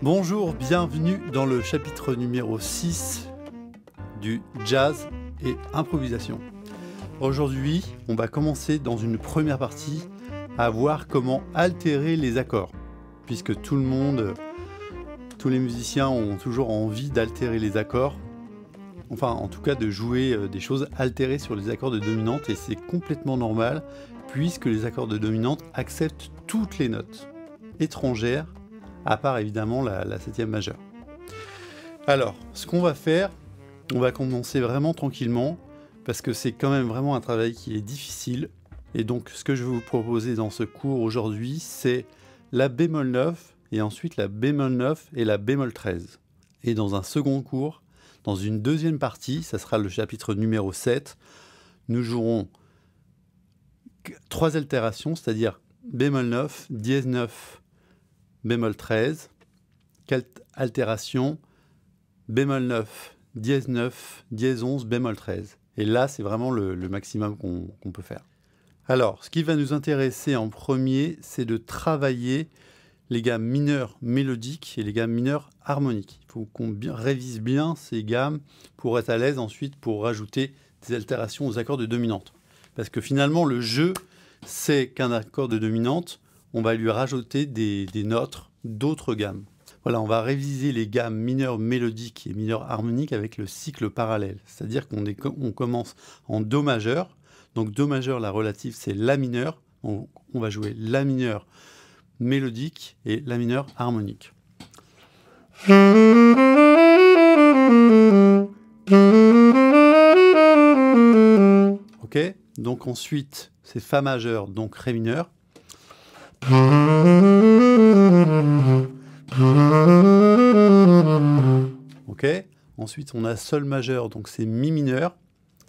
Bonjour, bienvenue dans le chapitre numéro 6 du jazz et improvisation. Aujourd'hui, on va commencer dans une première partie à voir comment altérer les accords, puisque tous les musiciens ont toujours envie d'altérer les accords, enfin en tout cas de jouer des choses altérées sur les accords de dominante, et c'est complètement normal, puisque les accords de dominante acceptent toutes les notes étrangères, à part évidemment la septième majeure. Alors, ce qu'on va faire, on va commencer vraiment tranquillement, parce que c'est quand même vraiment un travail qui est difficile, et donc ce que je vais vous proposer dans ce cours aujourd'hui, c'est la bémol 9, et ensuite la bémol 9 et la bémol 13. Et dans un second cours, dans une deuxième partie, ça sera le chapitre numéro 7, nous jouerons 3 altérations, c'est-à-dire bémol 9, dièse 9, bémol 13, altération, bémol 9, dièse 9, dièse 11, bémol 13. Et là, c'est vraiment le maximum qu'on peut faire. Alors, ce qui va nous intéresser en premier, c'est de travailler les gammes mineures mélodiques et les gammes mineures harmoniques. Il faut qu'on révise bien ces gammes pour être à l'aise ensuite pour rajouter des altérations aux accords de dominante. Parce que finalement, le jeu, c'est qu'un accord de dominante, on va lui rajouter des notes d'autres gammes. Voilà, on va réviser les gammes mineures mélodiques et mineures harmoniques avec le cycle parallèle. C'est-à-dire qu'on commence en Do majeur. Donc Do majeur, la relative, c'est La mineur. On va jouer La mineur mélodique et La mineur harmonique. Ok, donc ensuite, c'est Fa majeur, donc Ré mineur. Ok, ensuite on a Sol majeur, donc c'est Mi mineur.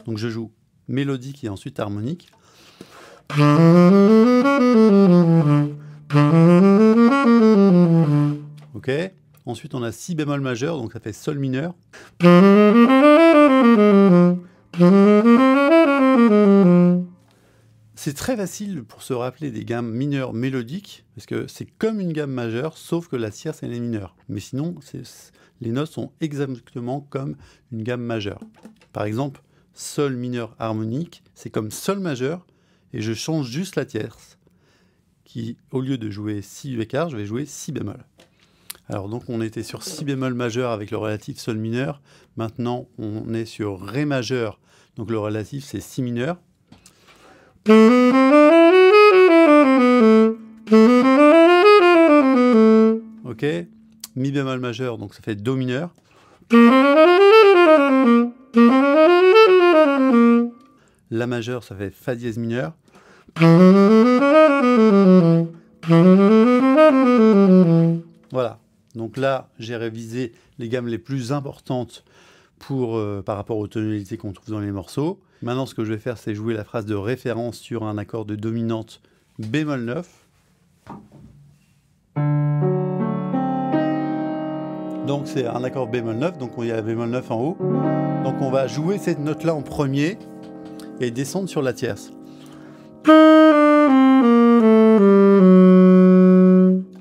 Donc je joue mélodique et ensuite harmonique. Ok, ensuite on a Si bémol majeur, donc ça fait Sol mineur. C'est très facile pour se rappeler des gammes mineures mélodiques, parce que c'est comme une gamme majeure, sauf que la tierce elle est mineure. Mais sinon, les notes sont exactement comme une gamme majeure. Par exemple, Sol mineur harmonique, c'est comme Sol majeur, et je change juste la tierce, qui, au lieu de jouer Si bécard, je vais jouer Si bémol. Alors donc on était sur Si bémol majeur avec le relatif Sol mineur, maintenant on est sur Ré majeur, donc le relatif c'est Si mineur. Ok, Mi bémol majeur, donc ça fait Do mineur. La majeur, ça fait Fa dièse mineur. Voilà, donc là j'ai révisé les gammes les plus importantes par rapport aux tonalités qu'on trouve dans les morceaux. Maintenant, ce que je vais faire, c'est jouer la phrase de référence sur un accord de dominante bémol 9. Donc, c'est un accord bémol 9, donc il y a la bémol 9 en haut. Donc, on va jouer cette note-là en premier et descendre sur la tierce.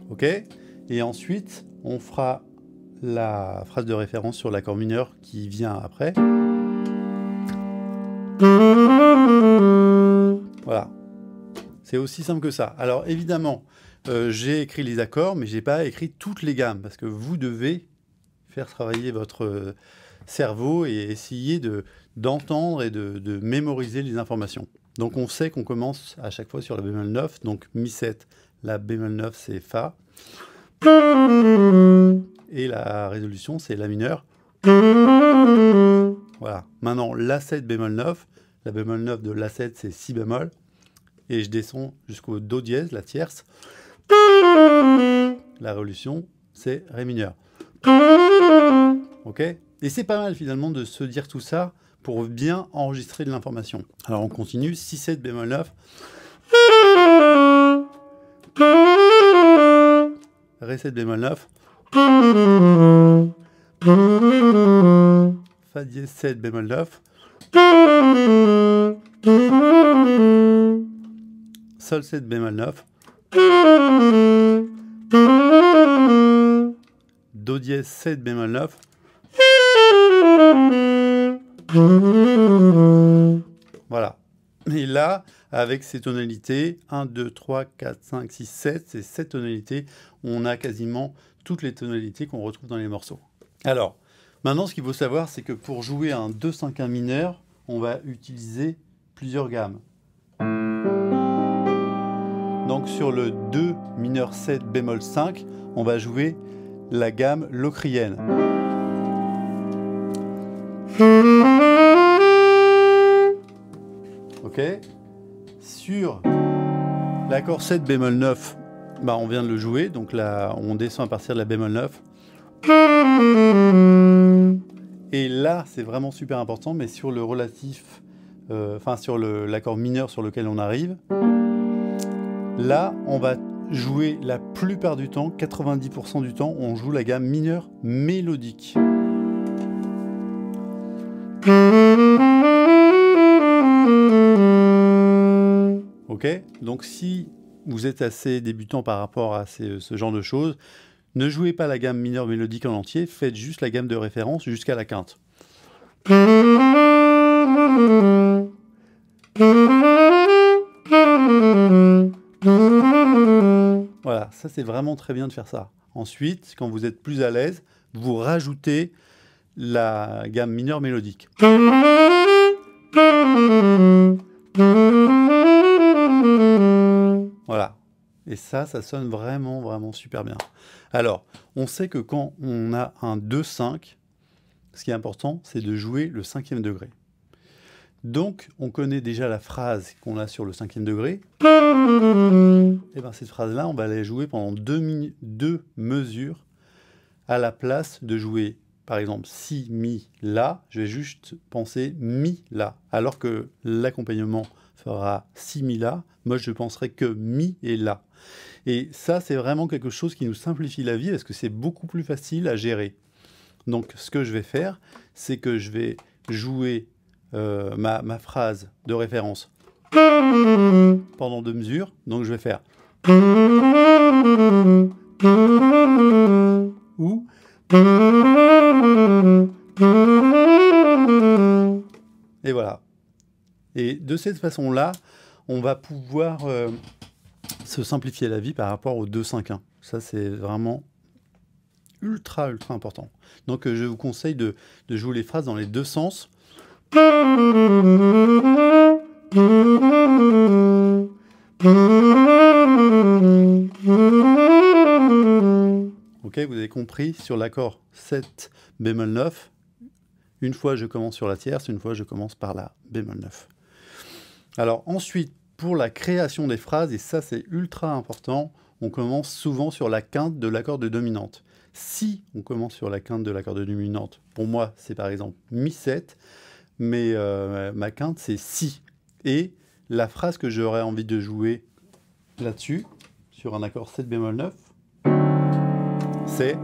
Ok ? Et ensuite, on fera la phrase de référence sur l'accord mineur qui vient après. Voilà, c'est aussi simple que ça. Alors évidemment, j'ai écrit les accords, mais je n'ai pas écrit toutes les gammes, parce que vous devez faire travailler votre cerveau et essayer d'entendre et de mémoriser les informations. Donc on sait qu'on commence à chaque fois sur la bémol 9, donc Mi7, la bémol 9 c'est Fa, et la résolution c'est La mineur. Voilà, maintenant La7 bémol 9, la bémol 9 de La7 c'est Si bémol, et je descends jusqu'au Do dièse, la tierce. La résolution c'est Ré mineur. Ok ? Et c'est pas mal finalement de se dire tout ça pour bien enregistrer de l'information. Alors on continue, Si7 bémol 9. Ré7 bémol 9. dièse 7 bémol 9, sol 7 bémol 9, do dièse 7 bémol 9, voilà. Et là, avec ces tonalités, 1, 2, 3, 4, 5, 6, 7, ces 7 tonalités, on a quasiment toutes les tonalités qu'on retrouve dans les morceaux. Alors, maintenant, ce qu'il faut savoir, c'est que pour jouer un 2-5-1 mineur, on va utiliser plusieurs gammes. Donc sur le 2 mineur 7 bémol 5, on va jouer la gamme locrienne. Ok. Sur l'accord 7 bémol 9, bah on vient de le jouer, donc là on descend à partir de la bémol 9. Et là c'est vraiment super important, mais sur le relatif, sur l'accord mineur sur lequel on arrive, là on va jouer la plupart du temps, 90% du temps, on joue la gamme mineure mélodique. Ok, donc si vous êtes assez débutant par rapport à ce genre de choses, ne jouez pas la gamme mineure mélodique en entier, faites juste la gamme de référence jusqu'à la quinte. Voilà, ça c'est vraiment très bien de faire ça. Ensuite, quand vous êtes plus à l'aise, vous rajoutez la gamme mineure mélodique. Voilà. Et ça sonne vraiment, vraiment super bien. Alors, on sait que quand on a un 2-5, ce qui est important, c'est de jouer le 5e degré. Donc, on connaît déjà la phrase qu'on a sur le 5e degré. Et bien, cette phrase-là, on va la jouer pendant 2 mesures à la place de jouer, par exemple, si, mi, la. Je vais juste penser mi, la. Alors que l'accompagnement fera si, mi, la. Moi, je penserai que mi et la. Et ça, c'est vraiment quelque chose qui nous simplifie la vie parce que c'est beaucoup plus facile à gérer. Donc, ce que je vais faire, c'est que je vais jouer ma phrase de référence pendant 2 mesures. Donc, je vais faire ou et voilà. Et de cette façon-là, on va pouvoir se simplifier la vie par rapport au 2-5-1. Ça, c'est vraiment ultra, ultra important. Donc, je vous conseille de jouer les phrases dans les deux sens. Ok, vous avez compris, sur l'accord 7 bémol 9, une fois je commence sur la tierce, une fois je commence par la bémol 9. Alors ensuite, pour la création des phrases, et ça c'est ultra important, on commence souvent sur la quinte de l'accord de dominante. Si on commence sur la quinte de l'accord de dominante, pour moi c'est par exemple mi 7, mais ma quinte c'est si. Et la phrase que j'aurais envie de jouer là-dessus, sur un accord 7 bémol 9, c'est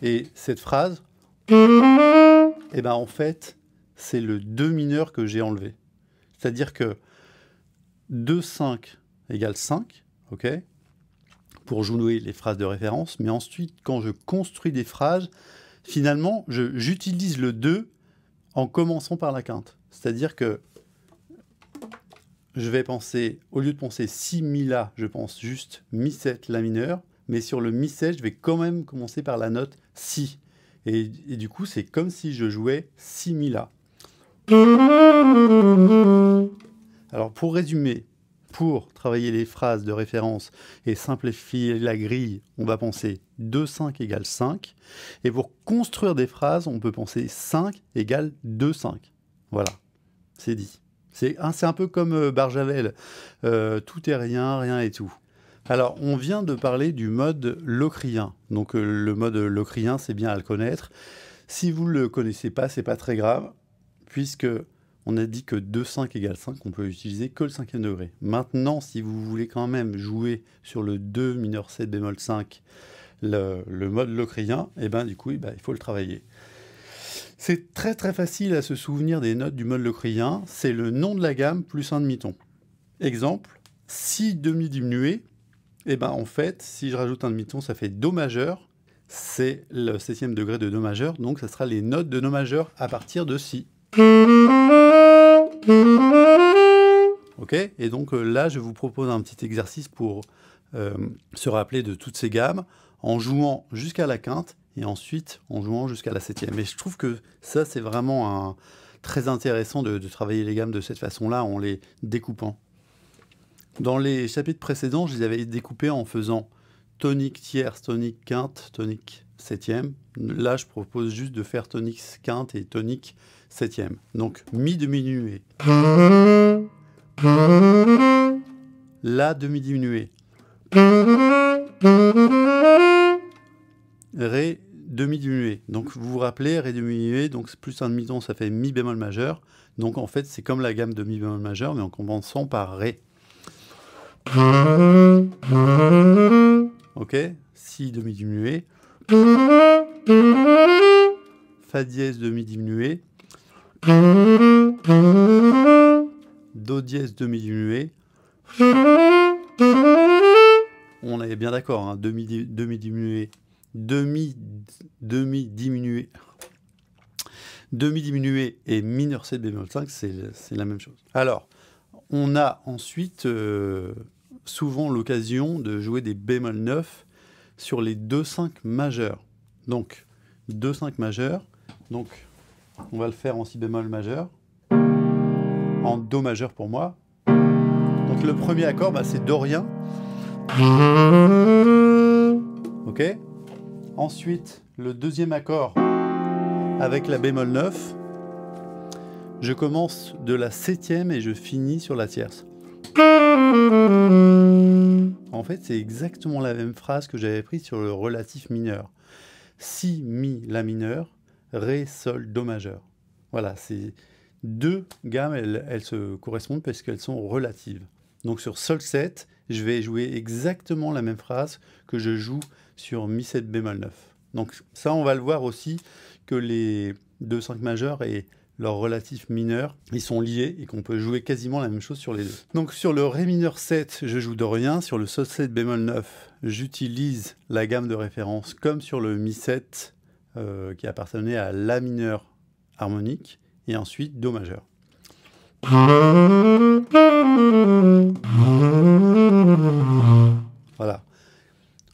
et cette phrase, et ben en fait, c'est le 2 mineur que j'ai enlevé. C'est-à-dire que 2-5 égale 5, ok, pour jouer les phrases de référence, mais ensuite, quand je construis des phrases, finalement, j'utilise le 2 en commençant par la quinte. C'est-à-dire que je vais penser, au lieu de penser si, mi, la, je pense juste mi 7, la mineure, mais sur le mi 7, je vais quand même commencer par la note si. Et du coup, c'est comme si je jouais si, mi, la. Alors, pour résumer, pour travailler les phrases de référence et simplifier la grille, on va penser 2-5 égale 5. Et pour construire des phrases, on peut penser 5 égale 2-5. Voilà, c'est dit. C'est un peu comme Barjavel, tout est rien, rien est tout. Alors, on vient de parler du mode locrien. Donc, le mode locrien, c'est bien à le connaître. Si vous ne le connaissez pas, c'est pas très grave, puisque on a dit que 2-5 égale 5, on peut utiliser que le 5e degré. Maintenant, si vous voulez quand même jouer sur le 2 mineur 7 bémol 5, le mode locrien, et ben du coup, il faut le travailler. C'est très très facile à se souvenir des notes du mode locrien. C'est le nom de la gamme plus un demi-ton. Exemple, si demi diminué, et ben en fait, si je rajoute un demi-ton, ça fait Do majeur. C'est le 7e degré de Do majeur, donc ça sera les notes de Do majeur à partir de Si. Ok, et donc là, je vous propose un petit exercice pour se rappeler de toutes ces gammes en jouant jusqu'à la quinte et ensuite en jouant jusqu'à la 7e. Et je trouve que ça, c'est vraiment très intéressant de travailler les gammes de cette façon-là, en les découpant. Dans les chapitres précédents, je les avais découpés en faisant tonique tierce, tonique quinte, tonique 7e. Là, je propose juste de faire tonique quinte et tonique 7e. Donc, mi diminué. La demi-diminué. Ré demi-diminué. Donc vous vous rappelez, Ré demi-diminué, donc plus un demi-ton, ça fait Mi bémol majeur. Donc en fait, c'est comme la gamme de Mi bémol majeur, mais en commençant par Ré. Ok, Si demi-diminué. Fa dièse demi-diminué. Do dièse demi-diminué. On est bien d'accord, hein, demi-diminué. Demi-diminué et mineur 7 bémol 5, c'est la même chose. Alors, on a ensuite souvent l'occasion de jouer des bémol 9 sur les 2-5 majeurs. Donc, 2-5 majeurs. Donc, on va le faire en Si bémol majeur, en Do majeur pour moi. Donc, le premier accord, c'est dorien. Ok ? Ensuite, le deuxième accord avec la bémol 9, je commence de la 7e et je finis sur la tierce. En fait, c'est exactement la même phrase que j'avais prise sur le relatif mineur. Si, Mi, La mineur, Ré, Sol, Do majeur. Voilà, ces deux gammes, elles se correspondent parce qu'elles sont relatives. Donc sur Sol 7, je vais jouer exactement la même phrase que je joue sur Mi 7 bémol 9. Donc ça, on va le voir aussi, que les 2-5 majeurs et leur relatif mineur, ils sont liés et qu'on peut jouer quasiment la même chose sur les deux. Donc sur le Ré mineur 7, je joue dorien. Sur le Sol 7 bémol 9, j'utilise la gamme de référence comme sur le Mi 7 qui appartenait à La mineur harmonique et ensuite Do majeur. Voilà.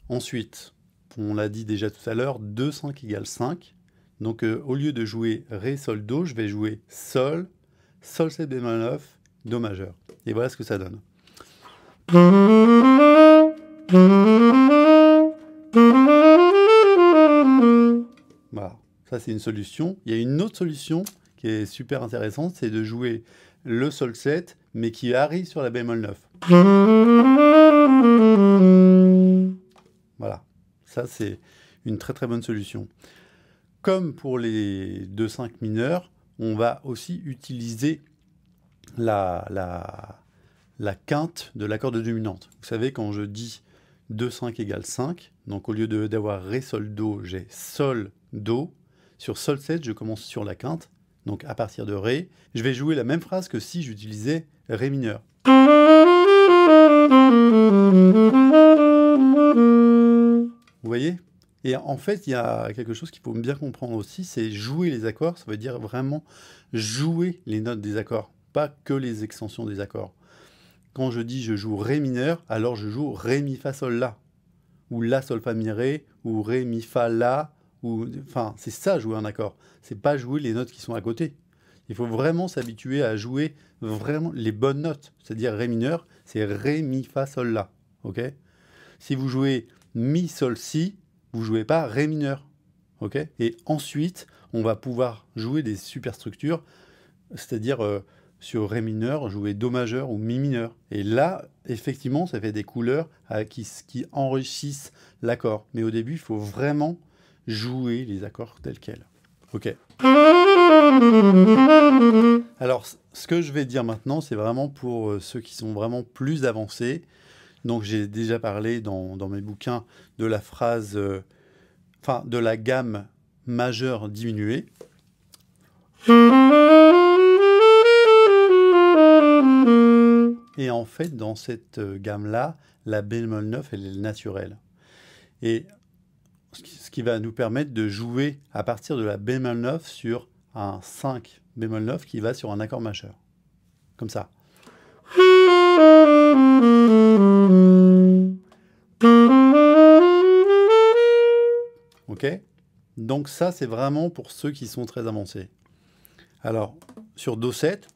Ensuite, on l'a dit déjà tout à l'heure, 2, 5 égale 5. Donc au lieu de jouer Ré, Sol, Do, je vais jouer Sol, Sol 7 bémol 9, Do majeur. Et voilà ce que ça donne. Voilà, ça c'est une solution. Il y a une autre solution qui est super intéressante, c'est de jouer le Sol 7, mais qui arrive sur la bémol 9. Voilà, ça c'est une très très bonne solution. Comme pour les 2-5 mineurs, on va aussi utiliser la quinte de l'accord de dominante. Vous savez, quand je dis 2-5 égale 5, donc au lieu d'avoir Ré, Sol, Do, j'ai Sol, Do. Sur Sol 7, je commence sur la quinte. Donc à partir de Ré, je vais jouer la même phrase que si j'utilisais Ré mineur. Vous voyez ? Et en fait, il y a quelque chose qu'il faut bien comprendre aussi, c'est jouer les accords. Ça veut dire vraiment jouer les notes des accords, pas que les extensions des accords. Quand je dis je joue Ré mineur, alors je joue Ré, Mi, Fa, Sol, La. Ou La, Sol, Fa, Mi, Ré, ou Ré, Mi, Fa, La. Enfin, c'est ça, jouer un accord. C'est pas jouer les notes qui sont à côté. Il faut vraiment s'habituer à jouer vraiment les bonnes notes. C'est-à-dire Ré mineur, c'est Ré, Mi, Fa, Sol, La. Ok ? Si vous jouez Mi, Sol, Si, vous ne jouez pas Ré mineur. Ok ? Et ensuite, on va pouvoir jouer des superstructures, c'est-à-dire sur Ré mineur, jouer Do majeur ou Mi mineur. Et là, effectivement, ça fait des couleurs qui enrichissent l'accord. Mais au début, il faut vraiment jouer les accords tels quels. Ok. Alors, ce que je vais dire maintenant, c'est vraiment pour ceux qui sont vraiment plus avancés. Donc j'ai déjà parlé dans mes bouquins de la phrase, de la gamme majeure diminuée. Et en fait, dans cette gamme-là, la bémol 9, elle est naturelle. Et ce qui va nous permettre de jouer à partir de la bémol 9 sur un 5 bémol 9 qui va sur un accord majeur. Comme ça. Ok? Donc ça, c'est vraiment pour ceux qui sont très avancés. Alors, sur Do 7,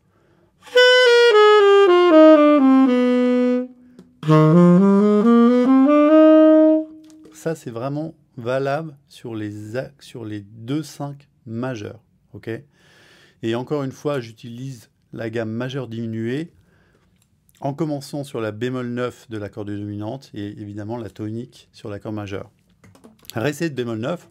ça, c'est vraiment valable sur les 2-5 majeurs. Ok? Et encore une fois, j'utilise la gamme majeure diminuée en commençant sur la bémol 9 de l'accord de dominante et évidemment la tonique sur l'accord majeur. Ré7 bémol 9.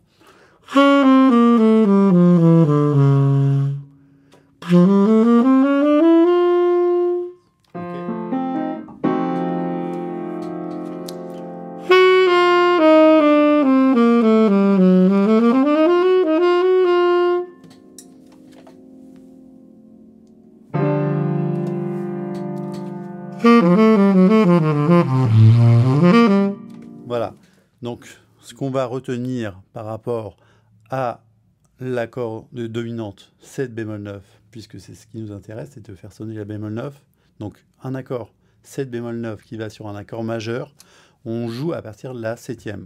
Voilà, donc ce qu'on va retenir par rapport à l'accord de dominante 7 bémol 9, puisque c'est ce qui nous intéresse, c'est de faire sonner la bémol 9. Donc un accord 7 bémol 9 qui va sur un accord majeur, on joue à partir de la 7e.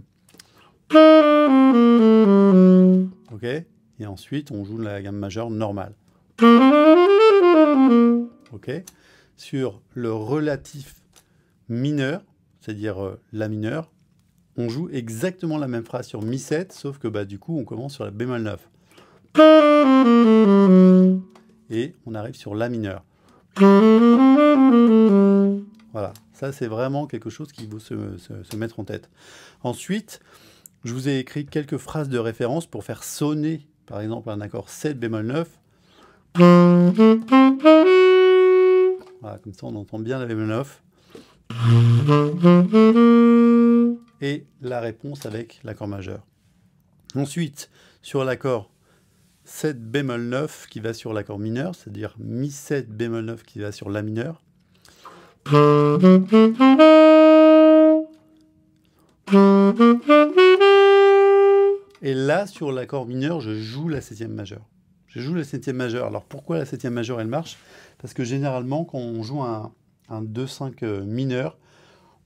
Ok? Et ensuite on joue la gamme majeure normale. Ok? Sur le relatif mineur, c'est-à-dire la mineure, on joue exactement la même phrase sur Mi 7, sauf que du coup, on commence sur la bémol 9. Et on arrive sur La mineur. Voilà, ça c'est vraiment quelque chose qu'il faut se mettre en tête. Ensuite, je vous ai écrit quelques phrases de référence pour faire sonner, par exemple, un accord 7 bémol 9. Voilà, comme ça on entend bien la bémol 9. Et la réponse avec l'accord majeur. Ensuite, sur l'accord 7 bémol 9 qui va sur l'accord mineur, c'est-à-dire Mi 7 bémol 9 qui va sur La mineur. Et là, sur l'accord mineur, je joue la 7e majeure. Je joue la 7e majeure. Alors pourquoi la 7e majeure, elle marche? Parce que généralement, quand on joue un 2-5 mineur,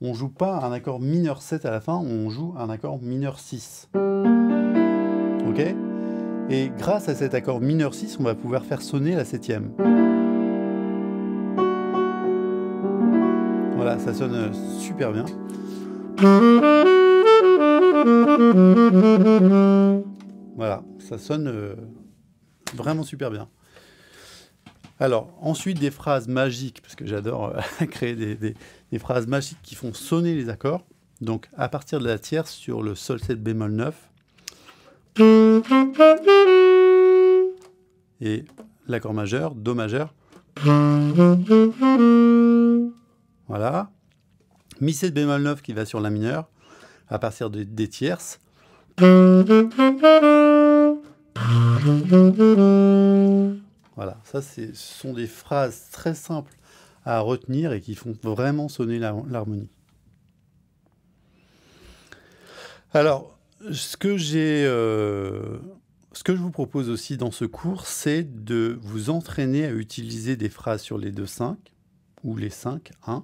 on ne joue pas un accord mineur 7 à la fin, on joue un accord mineur 6. Ok? Et grâce à cet accord mineur 6, on va pouvoir faire sonner la 7e. Voilà, ça sonne super bien. Voilà, ça sonne vraiment super bien. Alors, ensuite, des phrases magiques, parce que j'adore créer des phrases magiques qui font sonner les accords. Donc, à partir de la tierce sur le Sol 7 bémol 9. Et l'accord majeur, Do majeur. Voilà. Mi 7 bémol 9 qui va sur La mineur, à partir des tierces. Voilà, ça ce sont des phrases très simples à retenir et qui font vraiment sonner l'harmonie. Alors, ce que je vous propose aussi dans ce cours, c'est de vous entraîner à utiliser des phrases sur les 2-5 ou les 5-1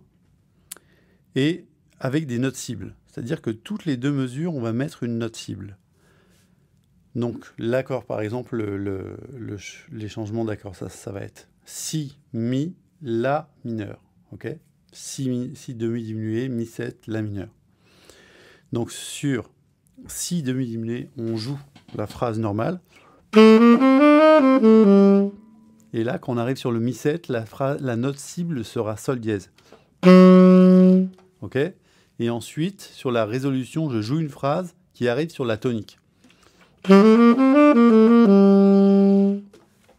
et avec des notes cibles. C'est-à-dire que toutes les deux mesures, on va mettre une note cible. Donc l'accord, par exemple, les changements d'accord, ça va être Si, Mi, La mineur. Ok? Si demi diminué, Mi 7, La mineur. Donc sur Si demi diminué, on joue la phrase normale. Et là, quand on arrive sur le Mi 7, la note cible sera Sol dièse. Ok? Et ensuite, sur la résolution, je joue une phrase qui arrive sur la tonique.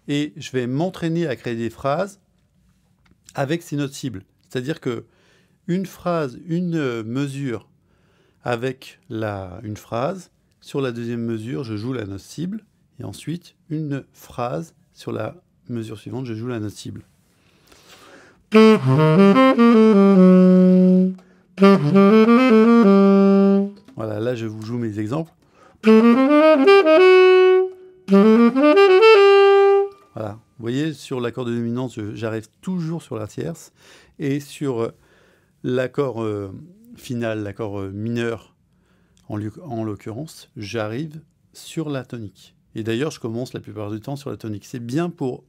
Et je vais m'entraîner à créer des phrases avec ces notes cibles. C'est-à-dire que une phrase, une mesure avec une phrase. Sur la deuxième mesure, je joue la note cible. Et ensuite, une phrase sur la mesure suivante, je joue la note cible. Voilà, là je vous joue mes exemples. Voilà, vous voyez, sur l'accord de dominante, j'arrive toujours sur la tierce. Et sur l'accord final, l'accord mineur, en l'occurrence, j'arrive sur la tonique. Et d'ailleurs, je commence la plupart du temps sur la tonique. C'est bien pour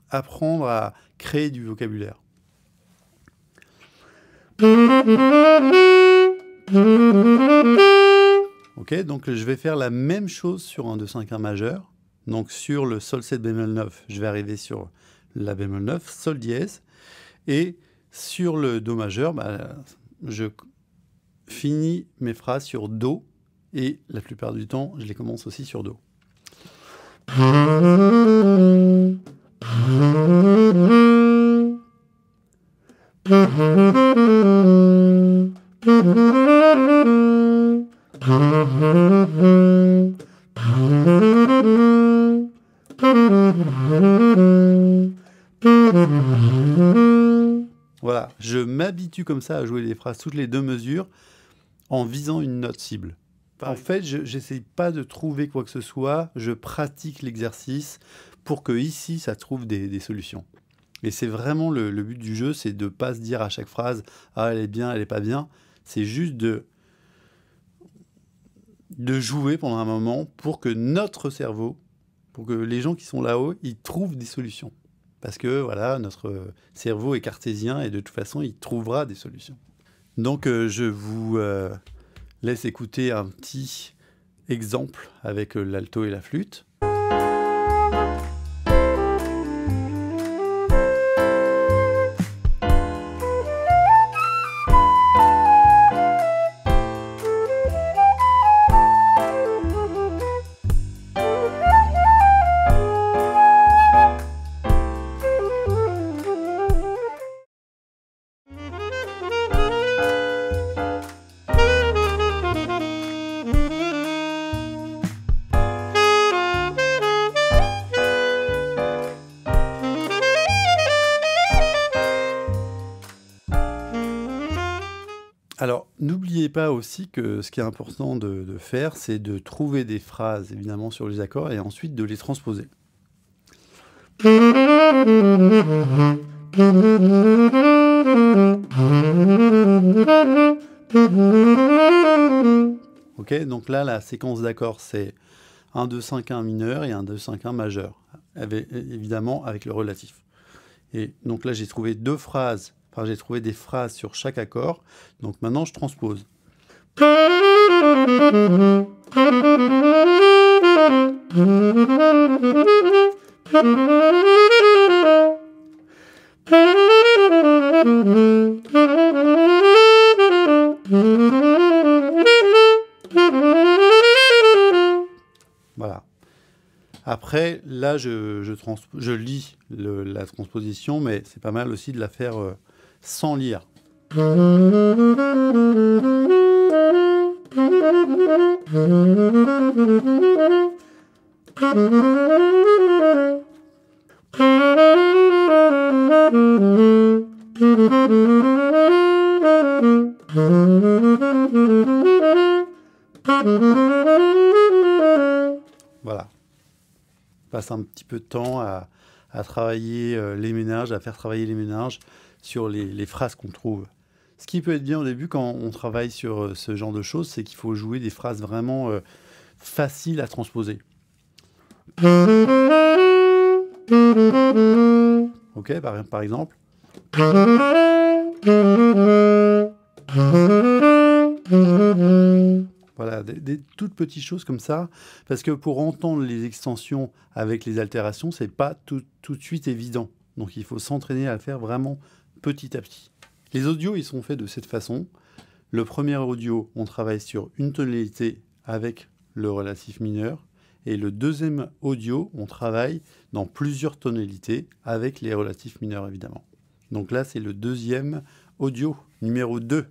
apprendre à créer du vocabulaire. Ok, donc je vais faire la même chose sur un 2-5-1 majeur. Donc sur le sol 7 bémol 9, je vais arriver sur la bémol 9, sol dièse. Et sur le do majeur, je finis mes phrases sur do. Et la plupart du temps, je les commence aussi sur do. Voilà, je m'habitue comme ça à jouer les phrases toutes les deux mesures en visant une note cible. En fait, je n'essaye pas de trouver quoi que ce soit, je pratique l'exercice pour que ici, ça trouve des solutions. Et c'est vraiment le but du jeu, c'est de ne pas se dire à chaque phrase « Ah, elle est bien, elle n'est pas bien ». C'est juste de jouer pendant un moment pour que notre cerveau, pour que les gens qui sont là-haut, ils trouvent des solutions. Parce que voilà, notre cerveau est cartésien et de toute façon, il trouvera des solutions. Donc, je vous laisse écouter un petit exemple avec l'alto et la flûte. Alors, n'oubliez pas aussi que ce qui est important de faire, c'est de trouver des phrases, évidemment, sur les accords et ensuite de les transposer. Ok, donc là, la séquence d'accords, c'est un 2-5-1 mineur et un 2-5-1 majeur, évidemment avec le relatif. Et donc là, j'ai trouvé deux phrases. Enfin, j'ai trouvé des phrases sur chaque accord. Donc maintenant, je transpose. Voilà. Après, là, je lis la transposition, mais c'est pas mal aussi de la faire sans lire. Voilà. Passe un petit peu de temps à travailler les ménages, à faire travailler les ménages sur les phrases qu'on trouve. Ce qui peut être bien au début quand on travaille sur ce genre de choses, c'est qu'il faut jouer des phrases vraiment faciles à transposer. Ok, par exemple. Voilà, des toutes petites choses comme ça, parce que pour entendre les extensions avec les altérations, c'est pas tout de suite évident. Donc il faut s'entraîner à le faire vraiment petit à petit. Les audios, ils sont faits de cette façon. Le premier audio, on travaille sur une tonalité avec le relatif mineur. Et le deuxième audio, on travaille dans plusieurs tonalités avec les relatifs mineurs, évidemment. Donc là, c'est le deuxième audio numéro 2.